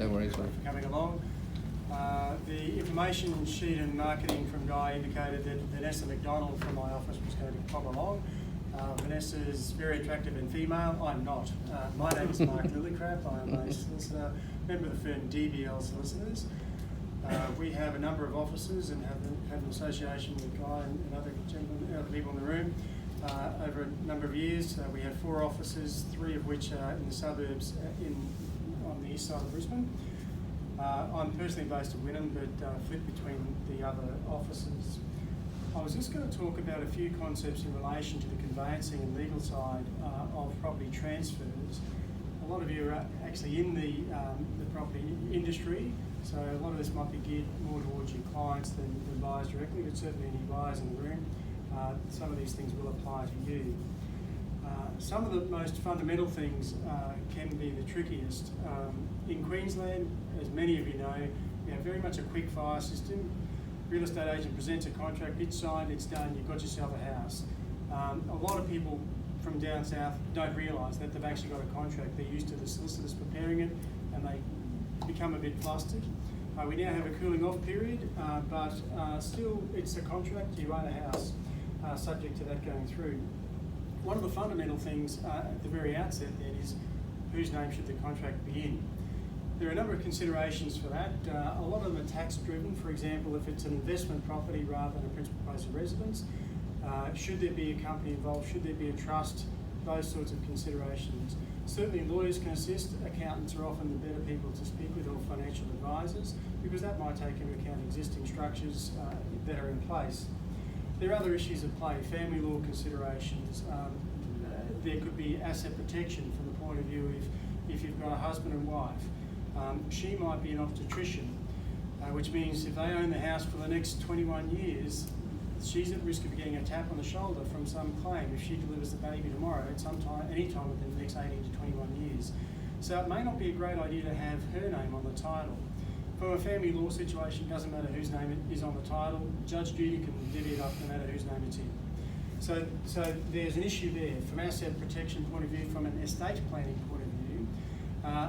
No worries, for coming along. The information sheet and marketing from Guy indicated that Vanessa McDonald from my office was going to come along. Vanessa is very attractive and female. I'm not. My name is Mark Lillicrap. I'm a solicitor, member of the firm DBL Solicitors. We have a number of offices and have an association with Guy and other gentlemen, other people in the room. Over a number of years, we have 4 offices, 3 of which are in the suburbs on the east side of Brisbane. I'm personally based at Wynnum, but flip between the other offices. I was just going to talk about a few concepts in relation to the conveyancing and legal side of property transfers. A lot of you are actually in the property industry, so a lot of this might be geared more towards your clients than buyers directly, but certainly any buyers in the room, some of these things will apply to you. Some of the most fundamental things can be the trickiest. In Queensland, as many of you know, we have very much a quick fire system. Real estate agent presents a contract, it's signed, it's done, you've got yourself a house. A lot of people from down south don't realise that they've actually got a contract. They're used to the solicitors preparing it and they become a bit flustered. We now have a cooling off period, but still it's a contract, you own a house, subject to that going through. One of the fundamental things at the very outset then is whose name should the contract be in. There are a number of considerations for that. A lot of them are tax driven. For example, if it's an investment property rather than a principal place of residence, should there be a company involved, should there be a trust, those sorts of considerations. Certainly lawyers can assist, accountants are often the better people to speak with, or financial advisors, because that might take into account existing structures that are in place. There are other issues at play, family law considerations. There could be asset protection from the point of view if you've got a husband and wife. She might be an obstetrician, which means if they own the house for the next 21 years, she's at risk of getting a tap on the shoulder from some claim if she delivers the baby tomorrow at any time within the next 18 to 21 years. So it may not be a great idea to have her name on the title. From a family law situation, it doesn't matter whose name is on the title. Judge Judy can divvy it up no matter whose name it's in. So there's an issue there from asset protection point of view, from an estate planning point of view.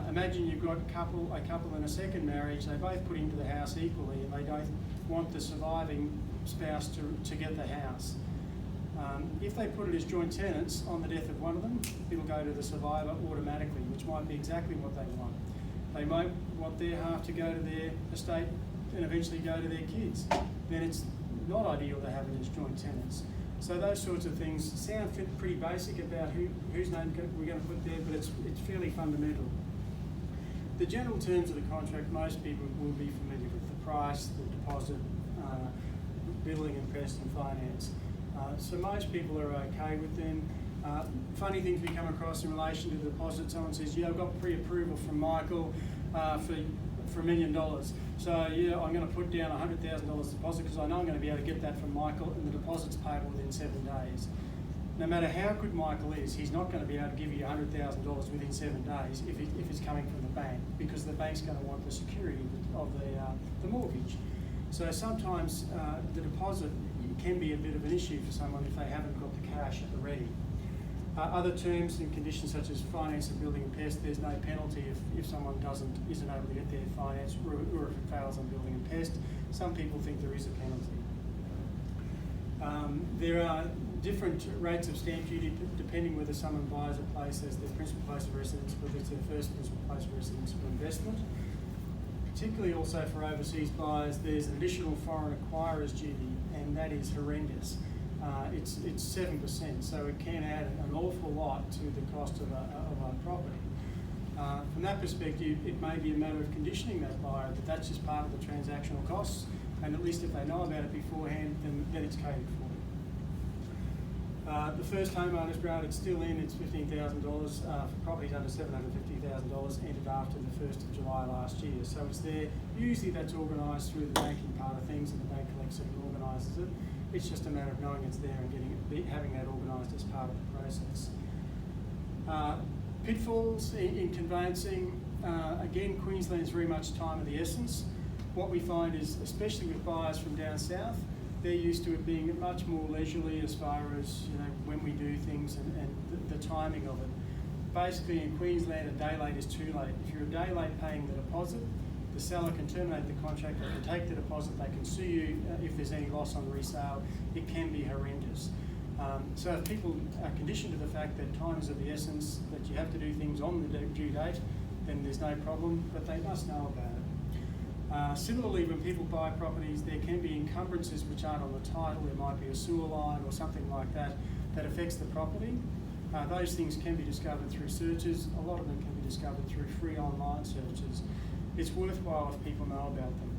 Imagine you've got a couple in a second marriage, they both put into the house equally and they don't want the surviving spouse to get the house. If they put it as joint tenants on the death of one of them, it'll go to the survivor automatically, which might be exactly what they want. They might want their half to go to their estate and eventually go to their kids. Then it's not ideal to have it as joint tenants. So those sorts of things sound pretty basic about whose name we're going to put there, but it's fairly fundamental. The general terms of the contract, most people will be familiar with the price, the deposit, billing, interest and finance. So most people are okay with them. Funny things we come across in relation to the deposit, someone says, yeah, I've got pre-approval from Michael for $1 million. So yeah, I'm going to put down $100,000 deposit because I know I'm going to be able to get that from Michael, and the deposit's payable within 7 days. No matter how good Michael is, he's not going to be able to give you $100,000 within 7 days if it's coming from the bank, because the bank's going to want the security of the mortgage. So sometimes the deposit can be a bit of an issue for someone if they haven't got the cash at the ready. Other terms and conditions such as finance and building and pest, there's no penalty if someone isn't able to get their finance, or if it fails on building and pest. Some people think there is a penalty. There are different rates of stamp duty depending whether someone buys a place as their principal place of residence, whether it's their first principal place of residence for investment. Particularly also for overseas buyers, there's an additional foreign acquirer's duty, and that is horrendous. It's 7%, so it can add an awful lot to the cost of a property. From that perspective, it may be a matter of conditioning that buyer that that's just part of the transactional costs, and at least if they know about it beforehand, then it's catered for. The first homeowner's grant, it's still in, it's $15,000 for properties under $750,000, entered after the 1st of July last year. So it's there. Usually that's organised through the banking part of things, and the bank collects it and organises it. It's just a matter of knowing it's there and having that organised as part of the process. Pitfalls in conveyancing, again, Queensland's very much time of the essence. What we find is, especially with buyers from down south, they're used to it being much more leisurely as far as when we do things and the timing of it. basically in Queensland, a day late is too late. If you're a day late paying the deposit, the seller can terminate the contract, they can take the deposit, they can sue you if there's any loss on resale. It can be horrendous. So if people are conditioned to the fact that time is of the essence, that you have to do things on the due date, then there's no problem, but they must know about it. Similarly, when people buy properties, there can be encumbrances which aren't on the title. There might be a sewer line or something like that that affects the property. Those things can be discovered through searches. A lot of them can be discovered through free online searches. It's worthwhile if people know about them.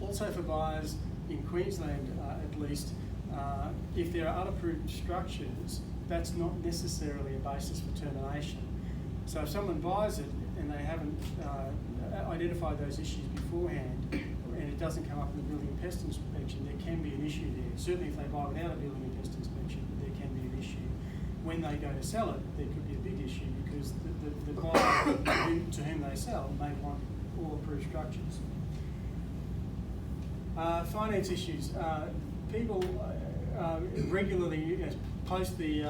Also for buyers in Queensland, at least, if there are unapproved structures, that's not necessarily a basis for termination. So if someone buys it and they haven't identified those issues beforehand, and it doesn't come up in the building and pest inspection, there can be an issue there. Certainly if they buy without a building and pest inspection, there can be an issue. When they go to sell it, there could be a big issue because the buyer to whom they sell may want all approved structures. Finance issues. People regularly post the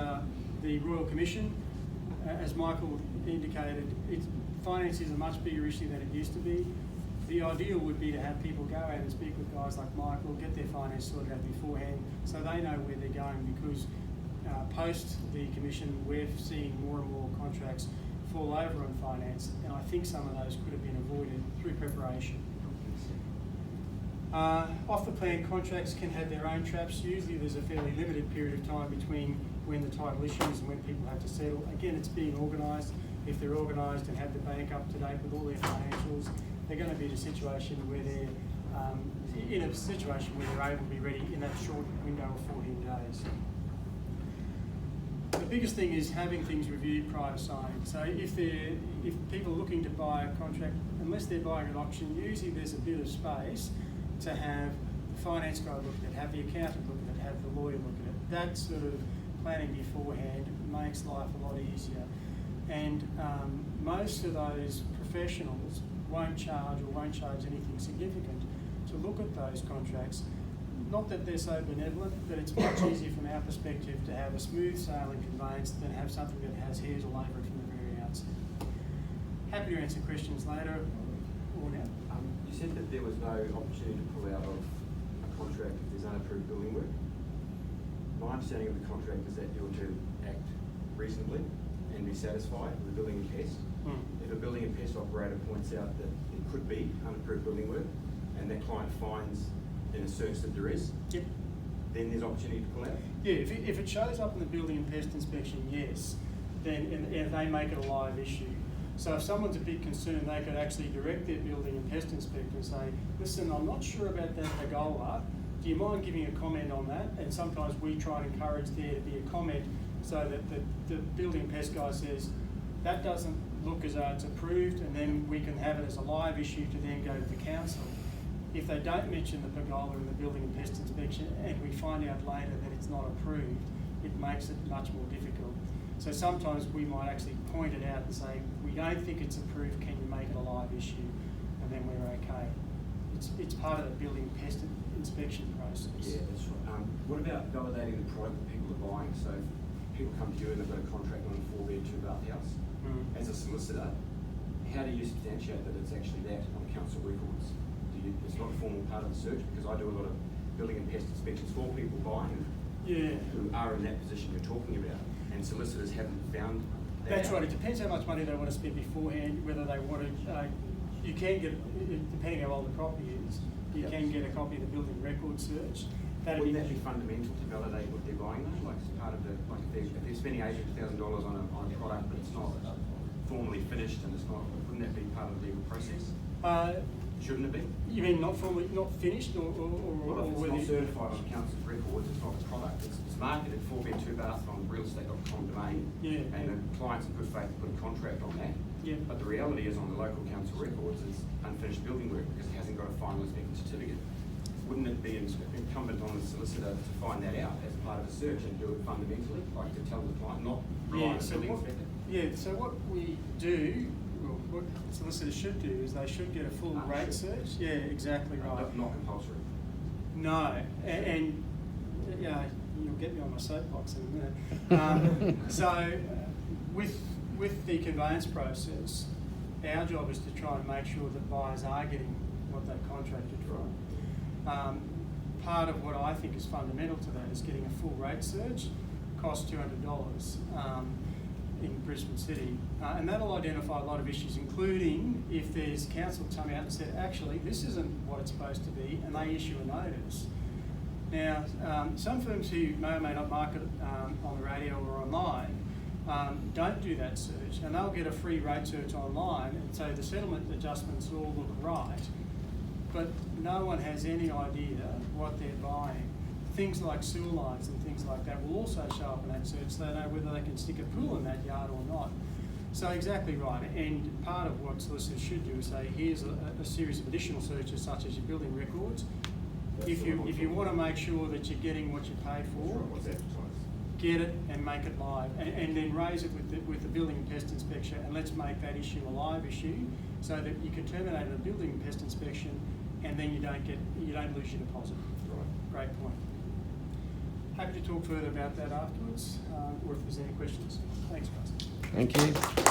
Royal Commission. As Michael indicated, finance is a much bigger issue than it used to be. The ideal would be to have people go out and speak with guys like Michael, get their finance sorted out beforehand so they know where they're going, because post the commission we're seeing more and more contracts fall over on finance, and I think some of those could have been avoided through preparation. Off-the-plan contracts can have their own traps. Usually there's a fairly limited period of time between when the title issues and when people have to settle. Again, it's being organised. If they're organised and have the bank up to date with all their financials, they're going to be in a situation where they're able to be ready in that short window of 14 days. The biggest thing is having things reviewed prior to signing. So if people are looking to buy a contract, unless they're buying an auction, usually there's a bit of space to have the finance guy look at it, have the accountant look at it, have the lawyer look at it. That sort of planning beforehand makes life a lot easier. And most of those professionals won't charge anything significant to look at those contracts. Not that they're so benevolent, but it's much easier from our perspective to have a smooth sailing conveyance than have something that has hairs all over it from the very outset. Happy to answer questions later or now. You said that there was no opportunity to pull out of a contract if there's unapproved building work. My understanding of the contract is that you're to act reasonably and be satisfied with the building and pest. If a building and pest operator points out that it could be unapproved building work and that client finds and asserts that there is, yep, then there's opportunity to pull out? Yeah, if it shows up in the building and pest inspection, yes, then and they make it a live issue. So if someone's a bit concerned, they could actually direct their building and pest inspector and say, listen, I'm not sure about that pergola. Do you mind giving a comment on that? And sometimes we try and encourage there to be a comment so that the building and pest guy says, that doesn't look as though it's approved, and then we can have it as a live issue to then go to the council. If they don't mention the pergola in the building and pest inspection and we find out later that it's not approved, it makes it much more difficult. So sometimes we might actually point it out and say, we don't think it's approved, can you make it a live issue? And then we're okay. It's part of the building pest inspection process. Yeah, that's right. What about validating the product that people are buying? So if people come to you and they've got a contract on a 4-bed, 2-bath house. As a solicitor, how do you substantiate that it's actually that on council records? It's not a formal part of the search, because I do a lot of building and pest inspections for people buying who are in that position you're talking about, and solicitors haven't found that. That's right. It depends how much money they want to spend beforehand, whether they want to. You can get, depending how old the property is, you can get a copy of the building record search. Wouldn't that be fundamental to validate what they're buying though? Like, as part of the, like if they're spending $800,000 on a product but it's not formally finished and it's not, wouldn't that be part of the legal process? Shouldn't it be? You mean not formally, not finished, or well, if it's not certified on council's records, it's not a product. It's marketed 4-bed, 2-bath on realestate.com domain, and the clients in good faith put a contract on that. Yeah. But the reality is, on the local council records, it's unfinished building work because it hasn't got a final inspection certificate. Wouldn't it be incumbent on the solicitor to find that out as part of a search and do it fundamentally, like to tell the client, not rely on the building inspector? Yeah. So what we do. What solicitors should do is they should get a full rate search. Yeah, exactly right. Not compulsory. No, and yeah, you'll get me on my soapbox in a minute. So with with the conveyance process, our job is to try and make sure that buyers are getting what they contracted for. Part of what I think is fundamental to that is getting a full rate search. Costs $200 in Brisbane City, and that'll identify a lot of issues, including if there's council come out and said, actually, this isn't what it's supposed to be, and they issue a notice. Now, some firms who may or may not market on the radio or online don't do that search, and they'll get a free rate search online, and so the settlement adjustments all look right, but no one has any idea what they're buying. Things like sewer lines and things like that will also show up in that search, so they know whether they can stick a pool in that yard or not. So exactly right, and part of what solicitors should do is say, here's a series of additional searches, such as your building records. If you want to make sure that you're getting what you pay for, get it and make it live, and then raise it with the building and pest inspection, and let's make that issue a live issue, so that you can terminate a building and pest inspection, and then you don't lose your deposit. Right. Great point. Happy to talk further about that afterwards, or if there's any questions. Thanks, guys. Thank you.